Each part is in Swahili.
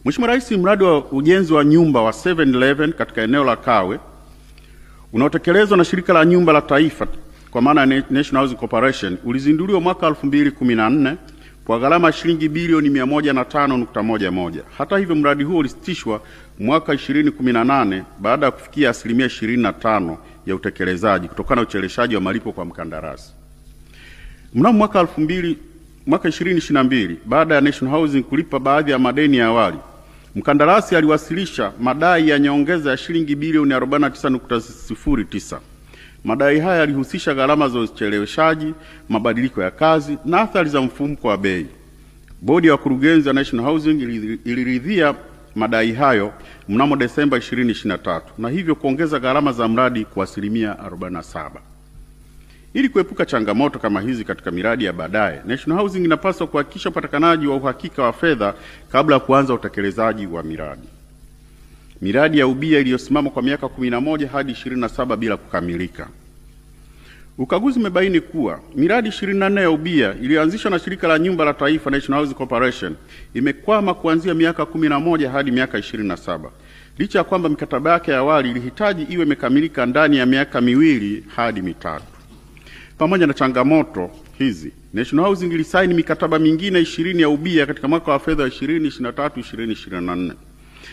Mheshimiwa Rais, mradi wa ujenzi wa nyumba wa 7-Eleven katika eneo la Kawe unaotekelezwa na Shirika la Nyumba la Taifa kwa maana National Housing Corporation ulizinduliwa mwaka 2014 kwa gharama ya shilingi bilioni 105.11. Hata hivyo, mradi huo ulisitishwa mwaka 2018 baada ya kufikia asilimia 25 ya utekelezaji kutokana na ucheleweshaji wa malipo kwa mkandarasi. Mnamo mwaka 2022 baada ya National Housing kulipa baadhi ya madeni ya awali, mkandarasi aliwasilisha madai ya nyongeza ya shilingi bilioni 49.09. Madai haya yalihusisha gharama za ucheleweshaji, mabadiliko ya kazi na athari za mfumuko wa bei. Bodi ya wakurugenzi wa National Housing iliridhia madai hayo mnamo Desemba 2023 na hivyo kuongeza gharama za mradi kwa asilimia 47. Ili kuepuka changamoto kama hizi katika miradi ya baadaye, National Housing inapaswa kuhakikisha upatikanaji wa uhakika wa fedha kabla ya kuanza utekelezaji wa miradi. Miradi ya ubia iliyosimama kwa miaka 11 hadi 27 bila kukamilika. Ukaguzi umebaini kuwa miradi 24 ya ubia iliyoanzishwa na Shirika la Nyumba la Taifa National Housing Corporation imekwama kuanzia miaka 11 hadi miaka 27. Licha ya kwamba mikataba yake ya awali ilihitaji iwe imekamilika ndani ya miaka 2 hadi 3. Pamoja na changamoto hizi, National Housing ilisaini mikataba mingine 20 ya ubia katika mwaka wa fedha wa 2023-2024.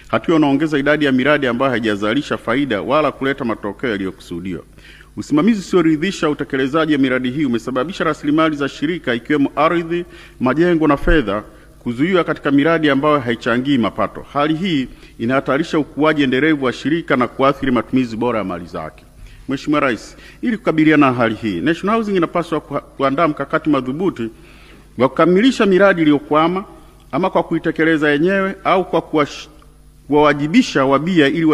Hatua inaongeza idadi ya miradi ambayo haijazalisha faida wala kuleta matokeo yaliyokusudiwa. Usimamizi usioridhisha utekelezaji wa miradi hii umesababisha rasilimali za shirika ikiwemo ardhi, majengo na fedha kuzuiwa katika miradi ambayo haichangii mapato. Hali hii inahatarisha ukuaji endelevu wa shirika na kuathiri matumizi bora ya mali zake. Mheshimiwa Rais, ili kukabiliana na hali hii, National Housing inapaswa kuandaa mkakati madhubuti wa kukamilisha miradi iliyokwama, ama kwa kuitekeleza yenyewe au kwa kuwawajibisha wabia ili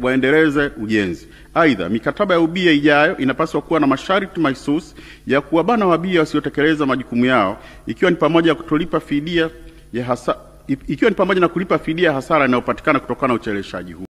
waendeleze ujenzi. Aidha, mikataba ya ubia ijayo inapaswa kuwa na masharti mahususi ya kuwabana wabia wasiotekeleza majukumu yao, ikiwa ni pamoja na kulipa fidia ya hasara inayopatikana kutokana na ucheleweshaji huu.